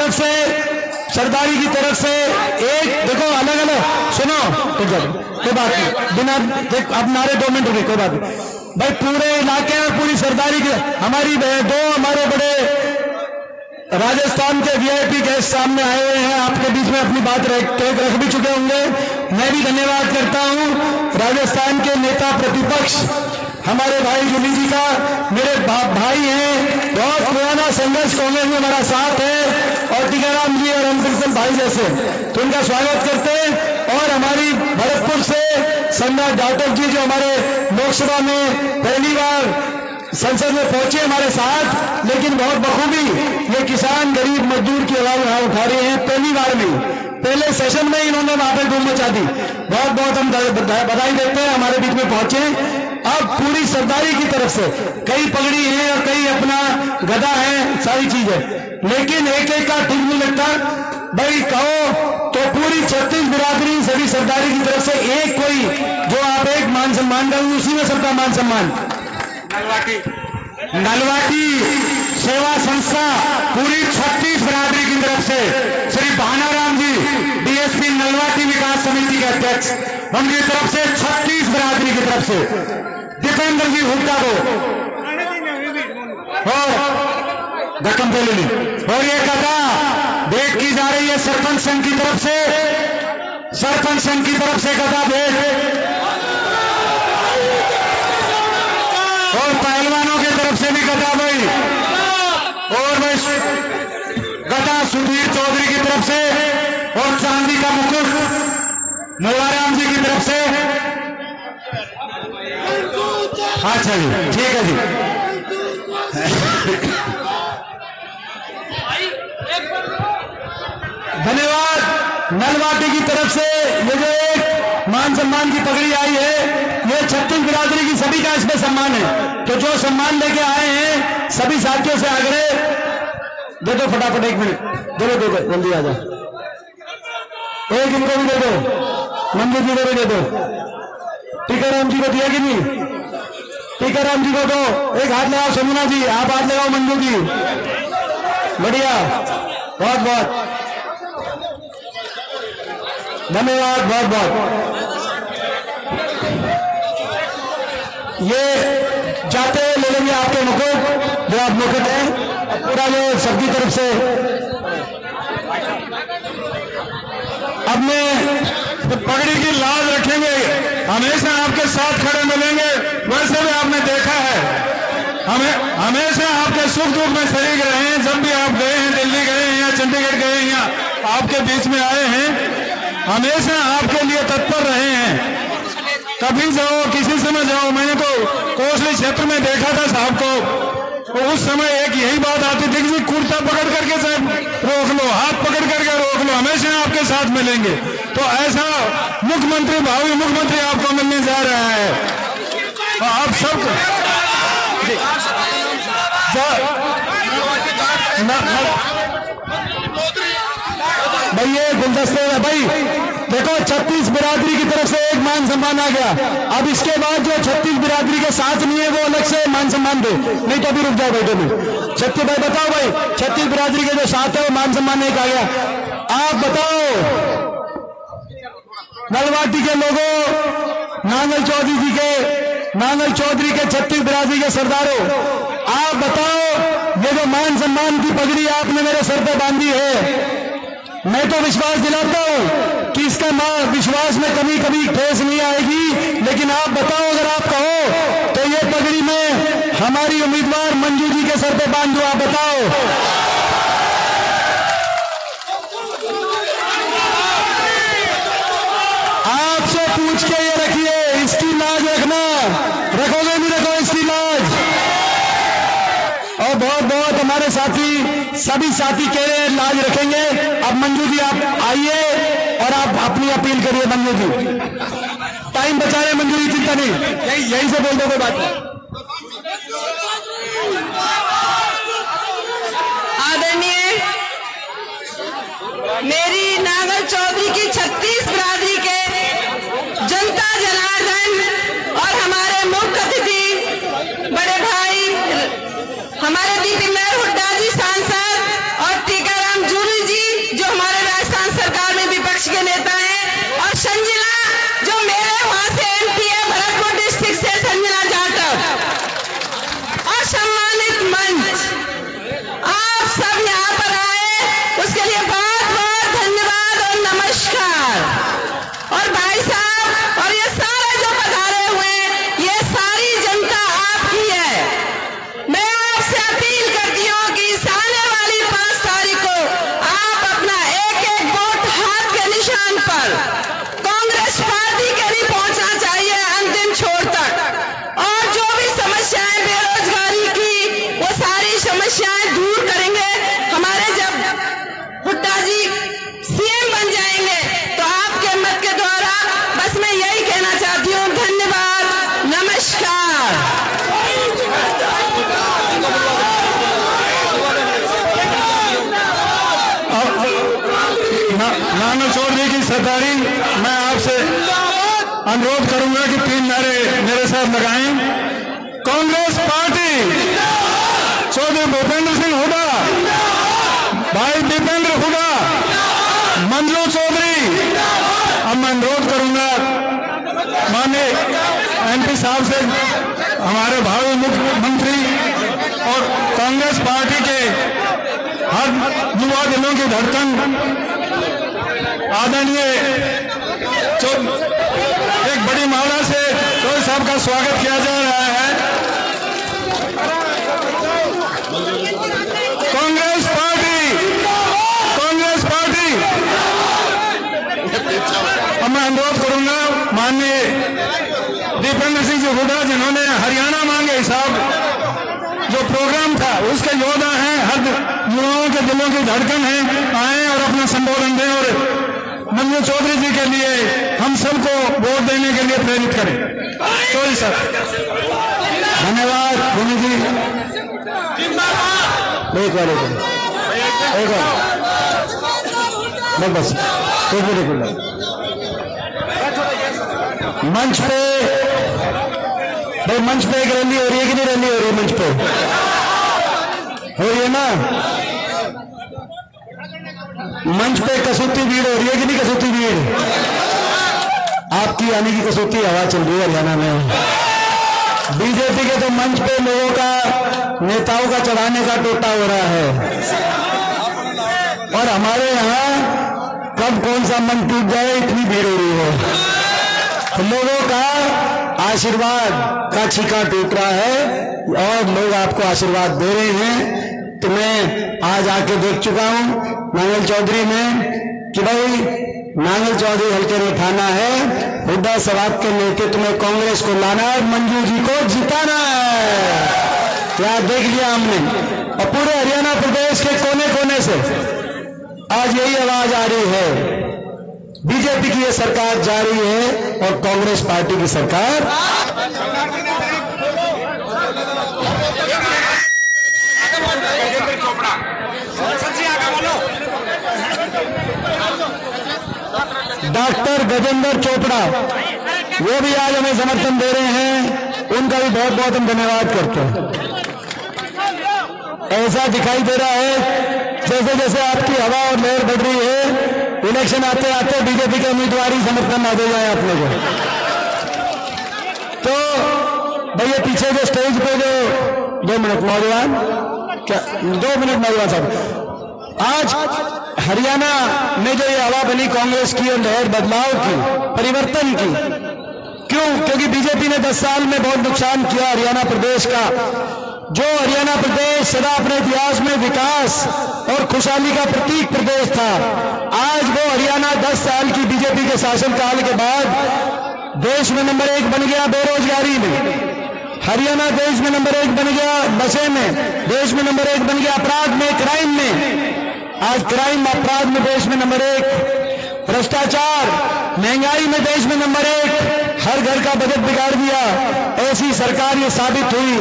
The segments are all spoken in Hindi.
तरफ से, सरदारी की तरफ से एक देखो अलग अलग सुनो, कोई बात नहीं, बिना अब नारे 2 मिनट रुके, कोई बात नहीं भाई। पूरे इलाके में पूरी सरदारी की हमारी दो हमारे बड़े राजस्थान के वीआईपी गेस्ट सामने आए हुए हैं, आपके बीच में अपनी बात रख भी चुके होंगे। मैं भी धन्यवाद करता हूं राजस्थान के नेता प्रतिपक्ष हमारे भाई जुली जी का, मेरे भाई हैं, बहुत पुराना संघर्ष कांग्रेस में हमारा साथ है, और टीकाराम जी और हम बिल्कुल भाई जैसे, तो उनका स्वागत करते हैं। और हमारी भरतपुर से सम्राट जाटव जी जो हमारे लोकसभा में पहली बार संसद में पहुंचे हमारे साथ, लेकिन बहुत बखूबी ये किसान गरीब मजदूर की आवाज वहां उठा रहे हैं। पहली बार में, पहले सेशन में इन्होंने वहां पर धूम मचा दी। बहुत बहुत हम बधाई देते हैं, हमारे बीच में पहुंचे। अब पूरी सरदारी की तरफ से कई पगड़ी है और कई अपना गदा है, सारी चीज है, लेकिन एक एक का ठीक नहीं लगता भाई। कहो तो पूरी 36 बिरादरी सभी सरदारी की तरफ से एक कोई जो आप एक मान सम्मान करेंगे, उसी में सबका मान सम्मान। नलवाटी सेवा संस्था पूरी 36 बिरादरी की तरफ से श्री भानाराम जी डीएसपी नलवाटी विकास समिति के अध्यक्ष, उनकी तरफ से 36 बिरादरी की तरफ से दीपेंद्र जी हुड्डा को और धक्कम ले ली। और ये कथा भेंट की जा रही है सरपंच संघ की तरफ से, सरपंच संघ की तरफ से कथा भेंट, और पहलवानों की तरफ से भी गदा भाई, और गदा सुधीर चौधरी की तरफ से, और चांदी का मुकुट मुलाराम जी की तरफ से। अच्छा जी, ठीक है जी। धन्यवाद। नलवाटी की तरफ से ये जो एक मान सम्मान की पगड़ी आई है, ये 36 बिरादरी की सभी का इसमें सम्मान है। तो जो सम्मान लेके आए हैं सभी साथियों से आग्रह, दे दो फटाफट, 1 मिनट दे दो, जल्दी आ जाओ। एक इनको भी दे दो, मंजू जी को भी दे दो, टीकाराम जी को दिया कि नहीं? टीकाराम जी को दो, एक हाथ लगाओ। समुना जी आप हाथ लगाओ, मंजू जी, बढ़िया, बहुत बहुत धन्यवाद, बहुत बहुत। ये जाते ले लेंगे आपके मुकुट, जो आप मुकुट हैं, पूरा जो सबकी तरफ से। अब मैं पगड़ी की लाज रखेंगे, हमेशा आपके साथ खड़े मिलेंगे, वैसे भी आपने देखा है हमें हमेशा आपके सुख दुख में शरीक रहे हैं। जब भी आप गए हैं, दिल्ली गए हैं या चंडीगढ़ गए हैं या आपके बीच में आए हैं, हमेशा आपके लिए तत्पर रहे हैं। कभी जाओ, किसी समय जाओ, मैंने तो कोसली क्षेत्र में देखा था साहब को, तो उस समय एक यही बात आती थी कि कुर्ता पकड़ करके साहब रोक लो, हाथ पकड़ करके रोक लो, हमेशा आपके साथ मिलेंगे। तो ऐसा मुख्यमंत्री, भावी मुख्यमंत्री आपको मिलने जा रहा है। तो आप सब भाई ये गुलदस्ते है भाई, देखो 36 बिरादरी की तरफ से एक मान सम्मान आ गया। अब इसके बाद जो 36 बिरादरी के साथ नहीं है वो अलग से मान सम्मान दे, नहीं तो अभी रुक जाओ भाई। तो भी 36 भाई बताओ भाई, 36 बिरादरी के जो साथ है वो मान सम्मान एक आ गया। आप बताओ नलवाटी के लोगों, नांगल चौधरी जी के, नांगल चौधरी के 36 बिरादरी के सरदारों, आप बताओ ये जो मान सम्मान की पगड़ी आपने मेरे सर पे बांधी है, मैं तो विश्वास दिलाता हूं कि इसका विश्वास में कभी कभी ठेस नहीं आएगी, लेकिन आप बताओ, अगर आप कहो तो ये पगड़ी में हमारी उम्मीदवार मंजू जी के सर पे बांध दो। आप बताओ, आपसे पूछ के ये रखिए, इसकी लाज रखना, रखोगे नहीं रखो इसकी लाज। और बहुत बहुत हमारे साथी, सभी साथी कह रहे हैं लाज रखेंगे। अब मंजू जी आप आइए और आप अपनी अपील करिए। मंजू जी टाइम बचा रहे, मंजू जी चिंता नहीं, यही से बोल दो, कोई बात नहीं। आदरणीय मेरी नांगल चौधरी की 36 बिरादरी के जनता जनार्दन और हमारे मुख्य अतिथि बड़े भाई हमारे दीपेंद्र हुड्डा जी सांसद और टीकाराम जूली सरदारी, मैं आपसे अनुरोध करूंगा कि 3 नारे मेरे साथ लगाएं। कांग्रेस पार्टी, चौधरी भूपेंद्र सिंह हुड्डा, भाई दीपेंद्र हुड्डा, मंजू चौधरी। अब मैं अनुरोध करूंगा माननीय MP साहब से, हमारे भावी मुख्यमंत्री और कांग्रेस पार्टी के हर युवा दिलों की धड़कन आदरणीय एक बड़ी माला से चौधरी साहब का स्वागत किया जा रहा है। Congress party, Congress party. अब मैं अनुरोध करूंगा माननीय दीपेंद्र सिंह जी हुड्डा, जिन्होंने हरियाणा मांगे हिसाब जो प्रोग्राम था उसके योद्धा हैं, हर युवाओं के दिलों की धड़कन है, आए और अपना संबोधन दें और मंजू चौधरी जी के लिए हम सबको वोट देने के लिए प्रेरित करें। चौधरी साहब, धन्यवाद। भूमि जी, एक बार बस मंच पे भाई, मंच पे एक रैली हो रही है कि नहीं रैली हो रही है? मंच पे हो रही है ना? मंच पे कसूती भीड़ हो रही है कि नहीं? कसूती भीड़, आपकी आने की कसूती हवा चल रही है हरियाणा में। बीजेपी के तो मंच पे लोगों का, नेताओं का चढ़ाने का टोटा हो रहा है, और हमारे यहाँ कब कौन सा मन टूट जाए इतनी भीड़ हो रही है। लोगों का आशीर्वाद का छीका टूट रहा है और लोग आपको आशीर्वाद दे रहे हैं। तो मैं आज आके देख चुका हूं नांगल चौधरी में कि भाई नांगल चौधरी हल्के में उठाना है, हुड्डा सवाब के नेतृत्व में कांग्रेस को लाना है, मंजू जी को जिताना है। क्या देख लिया हमने, और पूरे हरियाणा प्रदेश के कोने कोने से आज यही आवाज आ रही है, बीजेपी की ये सरकार जा रही है और कांग्रेस पार्टी की सरकार। डॉक्टर गजेंद्र चोपड़ा, वो भी आज हमें समर्थन दे रहे हैं, उनका भी बहुत बहुत हम धन्यवाद करते हैं। ऐसा दिखाई दे रहा है जैसे जैसे आपकी हवा और लहर बढ़ रही है, इलेक्शन आते आते बीजेपी के उम्मीदवार ही समर्थन ना दे जाए आप लोगों को। तो भैया पीछे जो स्टेज पे जो 2 मिनट नौजवान, क्या 2 मिनट नौजवान साहब, आज हरियाणा में जो ये हवा बनी कांग्रेस की और लहर बदलाव की, परिवर्तन की, क्यों? क्योंकि बीजेपी ने 10 साल में बहुत नुकसान किया हरियाणा प्रदेश का। जो हरियाणा प्रदेश सदा अपने इतिहास में विकास और खुशहाली का प्रतीक प्रदेश था, आज वो हरियाणा 10 साल की बीजेपी के शासनकाल के बाद देश में नंबर 1 बन गया बेरोजगारी में। हरियाणा देश में नंबर 1 बन गया नशे में, देश में नंबर 1 बन गया अपराध में, क्राइम में। आज क्राइम अपराध में देश में नंबर 1, भ्रष्टाचार महंगाई में देश में नंबर 1, हर घर का बजट बिगाड़ दिया। ऐसी सरकार ये साबित हुई,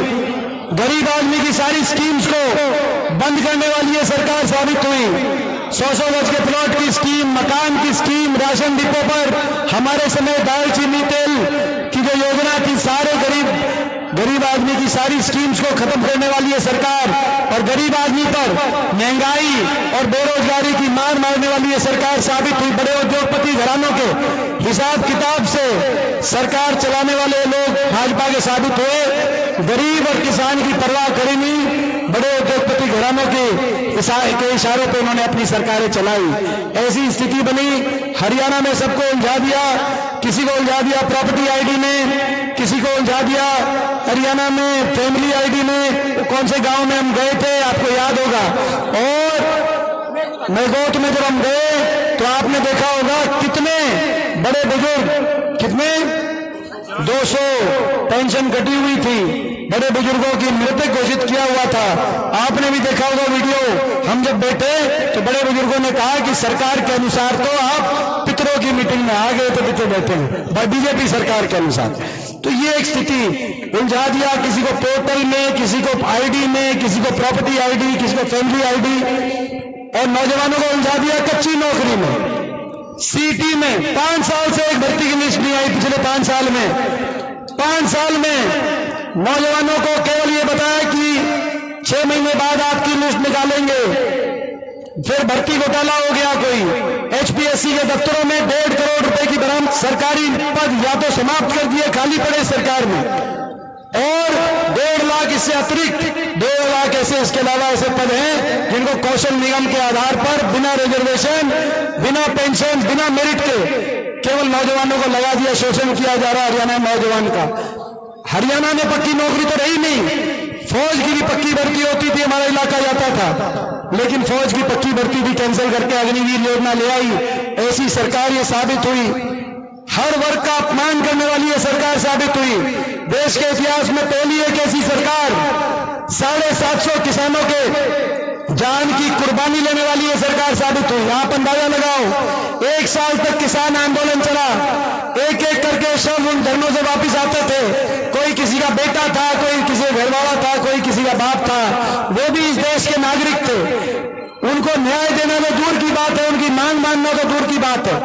गरीब आदमी की सारी स्कीम्स को बंद करने वाली ये सरकार साबित हुई। 100 गज के प्लॉट की स्कीम, मकान की स्कीम, राशन डिपो पर हमारे समय दाल चीनी तेल की जो योजना थी, सारे गरीब आदमी की सारी स्कीम्स को खत्म करने वाली है सरकार, और गरीब आदमी पर महंगाई और बेरोजगारी की मार मारने वाली ये सरकार साबित हुई। बड़े उद्योगपति घरानों के हिसाब किताब से सरकार चलाने वाले लोग भाजपा के साबित हुए। गरीब और किसान की परवाह करी नहीं, बड़े उद्योगपति घरानों के इशारों पर उन्होंने अपनी सरकारें चलाई। ऐसी स्थिति बनी, हरियाणा में सबको उलझा दिया, किसी को उलझा दिया प्रॉपर्टी आईडी में, किसी को उलझा दिया हरियाणा में फैमिली आईडी में। कौन से गांव में हम गए थे आपको याद होगा, और मेघोट में जब हम गए तो आपने देखा होगा कितने बड़े बुजुर्ग, कितने 200 पेंशन कटी हुई थी, बड़े बुजुर्गों की मृतक घोषित किया हुआ था। आपने भी देखा होगा वीडियो, हम जब बैठे तो बड़े बुजुर्गों ने कहा कि सरकार के अनुसार तो आप पितरों की मीटिंग में आ गए थे, पितर बैठे हैं बीजेपी सरकार के अनुसार। तो ये एक स्थिति उलझा दिया, किसी को पोर्टल में, किसी को आईडी में, किसी को प्रॉपर्टी आईडी, किसी को फैमिली आईडी, और नौजवानों को उलझा दिया कच्ची नौकरी में। सीटी में 5 साल से एक भर्ती की लिस्ट नहीं आई। पिछले 5 साल में 5 साल में नौजवानों को केवल ये बताया कि 6 महीने बाद आपकी लिस्ट निकालेंगे। फिर भर्ती घोटाला हो गया। कोई एचपीएससी के दफ्तरों में 1.5 करोड़ रुपए की बरामद, सरकारी पद या तो समाप्त कर दिए, खाली पड़े सरकार में, और 1.5 लाख इससे अतिरिक्त 1.5 लाख ऐसे इसके अलावा ऐसे पद हैं जिनको कौशल निगम के आधार पर बिना रिजर्वेशन, बिना पेंशन, बिना मेरिट के केवल नौजवानों को लगा दिया, शोषण किया जा रहा है हरियाणा नौजवान का। हरियाणा में पक्की नौकरी तो रही नहीं। फौज की भी पक्की भर्ती होती थी, हमारा इलाका जाता था, लेकिन फौज की पक्की भर्ती भी कैंसिल करके अग्निवीर योजना ले आई। ऐसी सरकार ये साबित हुई, हर वर्ग का अपमान करने वाली ये सरकार साबित हुई। देश के इतिहास में पहली एक ऐसी सरकार 750 किसानों के जान की कुर्बानी लेने वाली ये सरकार साबित हुई। आप अंदाजा लगाओ, 1 साल तक किसान आंदोलन चला, एक एक करके शव उन धरनों से वापिस आते थे। कोई किसी का बेटा था, कोई किसी का घरवाला था, कोई किसी का बाप था, वो भी इस देश के नागरिक थे। उनको न्याय देना तो दूर की बात है, उनकी मांग मानना तो दूर की बात है।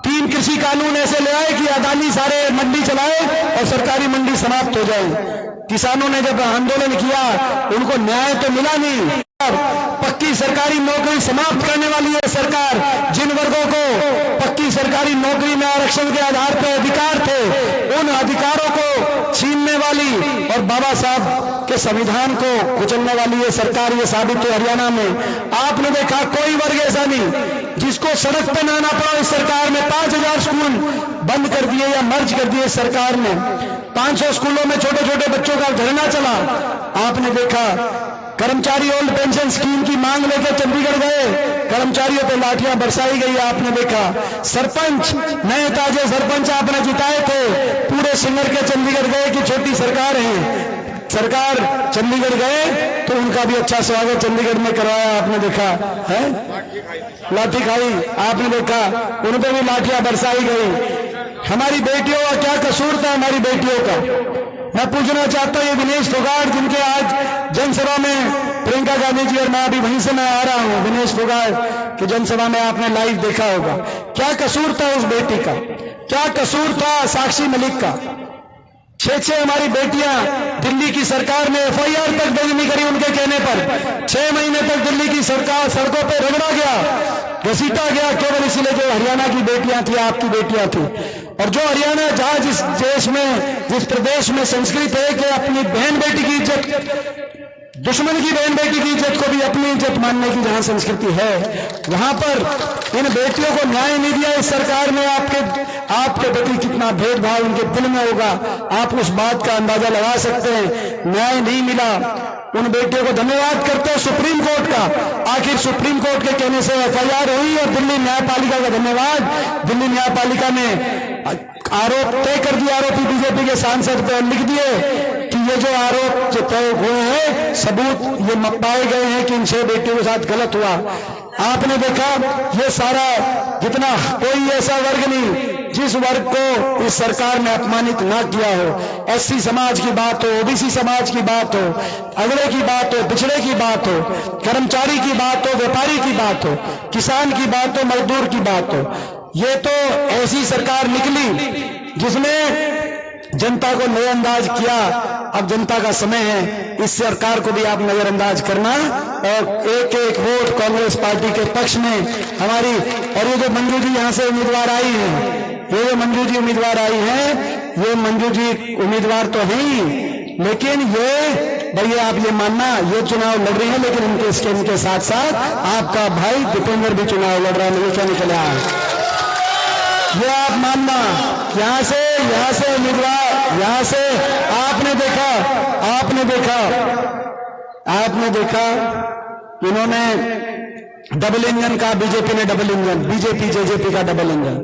3 कृषि कानून ऐसे ले आए कि अदानी सारे मंडी चलाए और सरकारी मंडी समाप्त हो जाए। किसानों ने जब आंदोलन किया उनको न्याय तो मिला नहीं। पक्की सरकारी नौकरी समाप्त करने वाली है सरकार। जिन वर्गों को पक्की सरकारी नौकरी में आरक्षण के आधार पर अधिकार थे, उन अधिकारों को छीनने वाली और बाबा साहब के संविधान को कुचलने वाली ये सरकार ये साबित हुई हरियाणा में। आपने देखा कोई वर्ग ऐसा नहीं जिसको सड़क पर ना आना पड़ा। इस सरकार में 5000 स्कूल बंद कर दिए या मर्ज कर दिए सरकार ने। 500 स्कूलों में छोटे छोटे बच्चों का धरना चला। आपने देखा कर्मचारी ओल्ड पेंशन स्कीम की मांग लेकर चंडीगढ़ गए, कर्मचारियों पर लाठियां बरसाई गई। आपने देखा सरपंच, नए ताजे सरपंच आपने जिताए थे, पूरे सिंगर के चंडीगढ़ गए कि छोटी सरकार है। सरकार चंडीगढ़ गए तो उनका भी अच्छा स्वागत चंडीगढ़ में करवाया। आपने देखा है लाठी खाई, आपने देखा उन पर भी लाठियां बरसाई गई। हमारी बेटियों का क्या कसूर था? हमारी बेटियों का मैं पूछना चाहता हूं। ये विनेश फोगाट जिनके आज जनसभा में प्रियंका गांधी जी और मैं अभी वहीं से मैं आ रहा हूं, विनेश फोगाट की जनसभा में आपने लाइव देखा होगा। क्या कसूर था उस बेटी का? क्या कसूर था साक्षी मलिक का? 6 हमारी बेटियां दिल्ली की सरकार ने एफआईआर तक दर्ज नहीं करी उनके कहने पर। 6 महीने तक दिल्ली की सरकार सड़कों पर रगड़ा गया, घसीटा गया, केवल इसलिए जो हरियाणा की बेटियां थी, आपकी बेटियां थी। और जो हरियाणा जहां जिस देश में, जिस प्रदेश में संस्कृत है कि अपनी बहन बेटी की इज्जत, दुश्मन की बहन बेटी की इज्जत को भी अपनी इज्जत मानने की जहां संस्कृति है, वहां पर इन बेटियों को न्याय नहीं दिया इस सरकार ने। आपके प्रति कितना भेदभाव उनके दिल में होगा, आप उस बात का अंदाजा लगा सकते हैं। न्याय नहीं मिला उन बेटियों को। धन्यवाद करते हैं सुप्रीम कोर्ट का। आखिर सुप्रीम कोर्ट के कहने से एफआईआर हुई और दिल्ली न्यायपालिका का धन्यवाद। दिल्ली न्यायपालिका ने आरोप तय कर दिया, आरोपी बीजेपी के सांसद पर लिख दिए कि ये जो आरोप जो तय हुए हैं, सबूत ये पाए गए हैं कि इन 6 बेटियों के साथ गलत हुआ। आपने देखा ये सारा जितना, कोई ऐसा वर्ग नहीं जिस वर्ग को इस सरकार ने अपमानित ना किया हो। एससी समाज की बात हो, ओबीसी समाज की बात हो, अगड़े की बात हो, पिछड़े की बात हो, कर्मचारी की बात हो, व्यापारी की बात हो, किसान की बात हो, मजदूर की बात हो। ये तो ऐसी सरकार निकली जिसने जनता को नजरअंदाज किया। अब जनता का समय है, इस सरकार को भी आप नजरअंदाज करना और एक एक वोट कांग्रेस पार्टी के पक्ष में हमारी। और ये जो मंजू जी यहां से उम्मीदवार आई है, ये जो मंजू जी उम्मीदवार आई है, ये मंजू जी उम्मीदवार तो हैं, लेकिन ये भैया आप ये मानना ये चुनाव लड़ रही है, लेकिन इनके साथ साथ आपका भाई दीपेंद्र भी चुनाव लड़ रहा है। मुझे क्या निकला ये आप मानना। यहां से उम्मीदवार, यहां से आपने देखा इन्होंने डबल इंजन का, बीजेपी ने डबल इंजन, बीजेपी जेजेपी का डबल इंजन,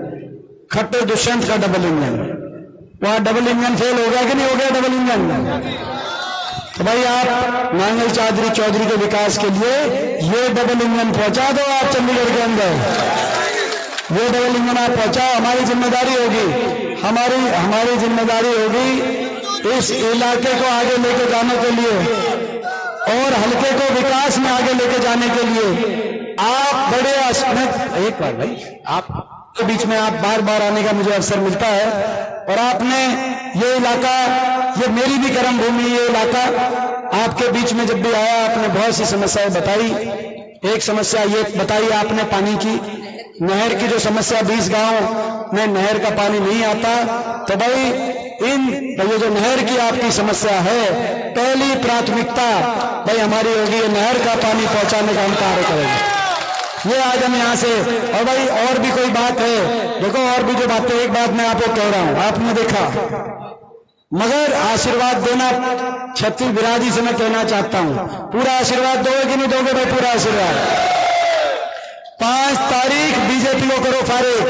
खट्टर दुष्यंत का डबल इंजन। वहां डबल इंजन फेल हो गया कि नहीं हो गया डबल इंजन? तो भाई आप नांगल चौधरी के विकास के लिए ये डबल इंजन पहुंचा दो आप चंडीगढ़ के अंदर। ये डबल इंजन आप पहुंचाओ, हमारी जिम्मेदारी होगी, हमारी जिम्मेदारी होगी इस इलाके को आगे लेके जाने के लिए और हल्के को विकास में आगे लेके जाने के लिए। आप बड़े एक बार भाई आप के बीच में आप बार बार आने का मुझे अवसर मिलता है और आपने ये इलाका, ये मेरी भी कर्म भूमि, ये इलाका आपके बीच में जब भी आया आपने बहुत सी समस्याएं बताई। एक समस्या ये बताई आपने पानी की, नहर की जो समस्या, 20 गांव में नहर का पानी नहीं आता, तो भाई ये जो नहर की आपकी समस्या है, पहली प्राथमिकता भाई हमारी होगी ये नहर का पानी पहुंचाने का हम कार्य करेंगे। ये आज हम यहाँ से, और भाई और भी कोई बात है, देखो और भी जो बातें, एक बात मैं आपको कह रहा हूं, आपने देखा, मगर आशीर्वाद देना छत्तीस बिरादरी से मैं कहना चाहता हूं, पूरा आशीर्वाद दोगे कि नहीं दोगे भाई? पूरा आशीर्वाद। 5 तारीख बीजेपी को करो फारिग,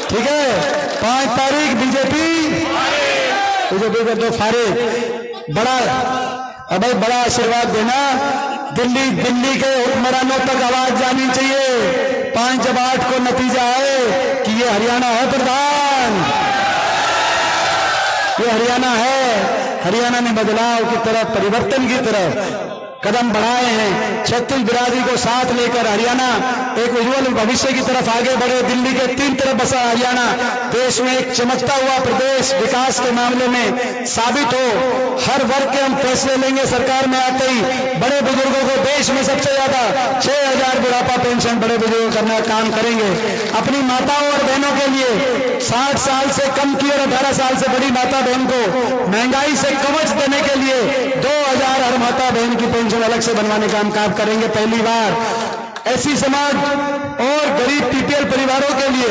ठीक है? 5 तारीख बीजेपी को दो फारिग। बड़ा, अब भाई बड़ा आशीर्वाद देना, दिल्ली के हुक्मरानों तक आवाज जानी चाहिए। 5 जब 8 को नतीजा आए कि ये हरियाणा है प्रधान, ये हरियाणा है, हरियाणा ने बदलाव की तरफ, परिवर्तन की तरफ कदम बढ़ाए हैं। छत्तीस बिरादरी को साथ लेकर हरियाणा एक उज्जवल भविष्य की तरफ आगे बढ़े। दिल्ली के 3 तरफ बसा हरियाणा देश में एक चमकता हुआ प्रदेश विकास के मामले में साबित हो। हर वर्ग के हम फैसले लेंगे सरकार में आते ही। बड़े बुजुर्गों को देश में सबसे ज्यादा 6000 बुढ़ापा पेंशन बड़े बुजुर्गों को करना काम करेंगे। अपनी माताओं और बहनों के लिए 60 साल से कम की और 18 साल से बड़ी माता बहन को महंगाई से कवच देने के लिए 2000 हर माता बहन की पेंशन अलग से बनवाने का हम काम करेंगे। पहली बार ऐसी समाज और गरीब पीपीएल परिवारों के लिए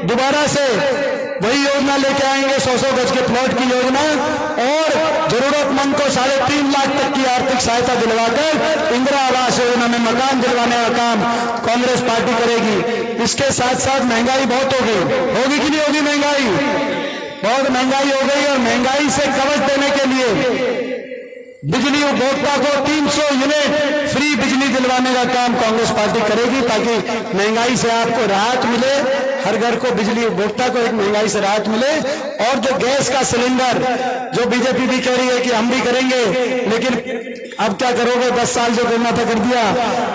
दोबारा से वही योजना लेके आएंगे, 100 गज के प्लॉट की योजना, और जरूरतमंद को 3.5 लाख तक की आर्थिक सहायता दिलवाकर इंदिरा आवास योजना में मकान दिलवाने का काम कांग्रेस पार्टी करेगी। इसके साथ साथ महंगाई बहुत हो गई, होगी कि नहीं होगी? महंगाई बहुत महंगाई हो गई, और महंगाई से कवच देने के लिए बिजली उपभोक्ता को 300 यूनिट फ्री बिजली दिलवाने का काम कांग्रेस पार्टी करेगी, ताकि महंगाई से आपको राहत मिले, हर घर को, बिजली उपभोक्ता को एक महंगाई से राहत मिले। और जो गैस का सिलेंडर, जो बीजेपी भी कह रही है कि हम भी करेंगे, लेकिन अब क्या करोगे? 10 साल जो करना था कर दिया।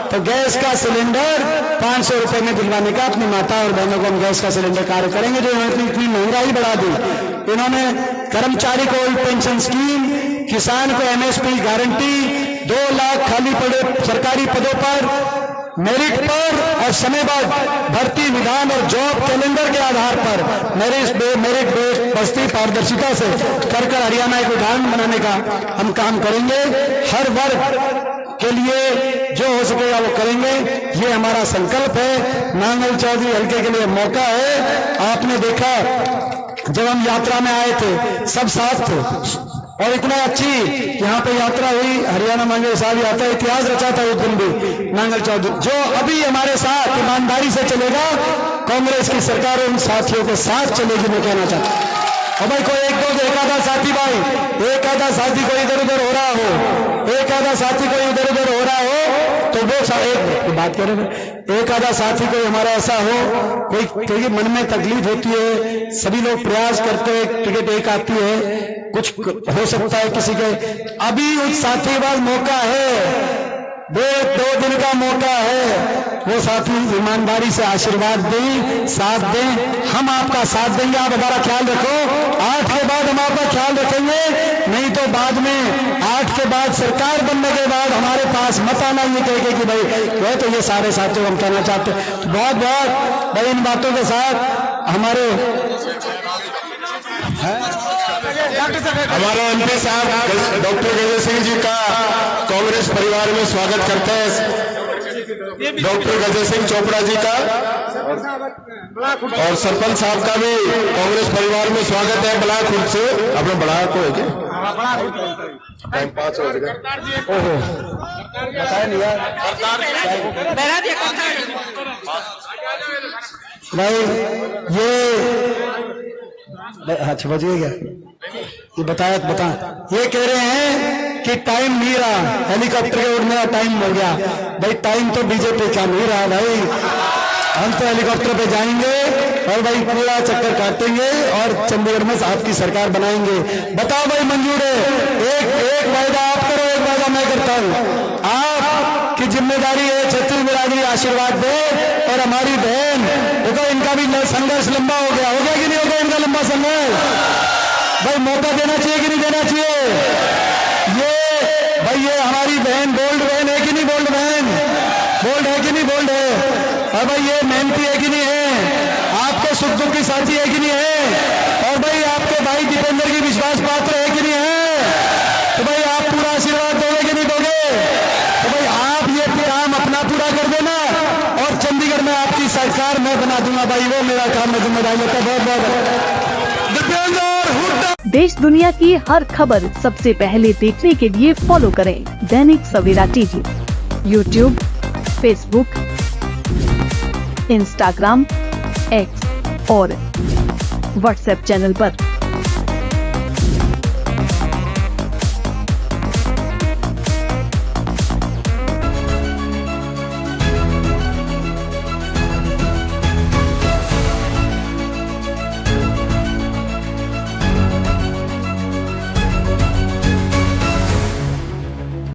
तो गैस का सिलेंडर 500 रुपए में दिलवाने का अपनी माता और बहनों को हम गैस का सिलेंडर कार्य करेंगे। जो इतनी महंगाई बढ़ा दी इन्होंने, कर्मचारी को ओल्ड पेंशन स्कीम, किसान को एमएसपी गारंटी, 2 लाख खाली पड़े सरकारी पदों पर मेरिट पर और समयबद्ध भर्ती विधान और जॉब कैलेंडर के आधार पर मेरिट बेस्ड बस्ती पारदर्शिता से कर हरियाणा एक उदाहरण बनाने का हम काम करेंगे। हर वर्ग के लिए जो हो सकेगा वो करेंगे, ये हमारा संकल्प है। नांगल चौधरी हल्के के लिए मौका है। आपने देखा जब हम यात्रा में आए थे सब साथ थे, और इतना अच्छी यहाँ पे यात्रा हुई। हरियाणा मंगल साहब यात्रा इतिहास रचा था उस दिन भी नांगल चौधरी, जो अभी हमारे साथ ईमानदारी से चलेगा, कांग्रेस की सरकार उन साथियों के साथ चलेगी, मैं कहना चाहता हूं। और भाई कोई एक आधा साथी, भाई एक आधा साथी कोई इधर उधर हो रहा हो, एक आधा साथी कोई इधर उधर हो रहा हो, तो वो एक बात करें, एक आधा साथी कोई हमारा ऐसा हो, कोई मन में तकलीफ होती है, सभी लोग प्रयास करते हैं, टिकट एक आती है, कुछ हो सकता है किसी के, अभी उस साथी के पास मौका है, 2 दिन का मौका है, वो साथी ईमानदारी से आशीर्वाद दें, साथ दें, हम आपका साथ देंगे। आप हमारा ख्याल रखो, 8 के बाद हम आपका ख्याल रखेंगे, नहीं तो बाद में 8 के बाद सरकार बनने के बाद हमारे पास मत आना ये कहेंगे कि भाई वह तो ये सारे साथियों को हम कहना चाहते हैं। तो बहुत बहुत भाई इन बातों के साथ हमारे एमपी साहब डॉक्टर गजेंद्र सिंह जी का कांग्रेस परिवार में स्वागत करते हैं। डॉक्टर गजेंद्र सिंह चोपड़ा जी का और सरपंच साहब का भी कांग्रेस परिवार में स्वागत है। बलाखुर्द से अपने बड़ा को है टाइम 5 हो गया, ओहो बताया नहीं यार भाई, ये अच्छा बच गया, ये बता ये कह रहे हैं कि टाइम नहीं रहा, हेलीकॉप्टर के उड़ने का टाइम हो गया। भाई टाइम तो बीजेपी का नहीं रहा भाई, हम तो हेलीकॉप्टर पे जाएंगे और भाई पूरा चक्कर काटेंगे और चंडीगढ़ में आपकी सरकार बनाएंगे। बताओ भाई मंजूर है? एक वायदा आप करो, एक वायदा मैं करता हूं। आप कि जिम्मेदारी है छत्तीस बिरादरी आशीर्वाद दे। और हमारी बहन देखो, इनका भी संघर्ष लंबा हो गया कि नहीं हो गया इनका लंबा संघर्ष? भाई मौका देना चाहिए कि नहीं देना चाहिए? ये भाई ये हमारी बहन बोल्ड बहन है कि नहीं? बोल्ड बहन बोल्ड है कि नहीं? बोल्ड है। और भाई ये मेहनती है कि नहीं है? आपके सुख दुख की साथी है कि नहीं है? और भाई आपके भाई दीपेंद्र की विश्वास पात्र है कि नहीं है? तो भाई आप पूरा आशीर्वाद दोगे कि नहीं दोगे? तो भाई आप ये काम अपना पूरा कर देना और चंडीगढ़ में आपकी सरकार मैं बना दूंगा। भाई वो मेरा काम मैं जिम्मेदारी लेता हूं। बहुत बहुत दिव्यांग और हुड्डा। देश दुनिया की हर खबर सबसे पहले देखने के लिए फॉलो करें Dainik Savera TV, YouTube, Facebook, Instagram, X और व्हाट्सएप चैनल पर।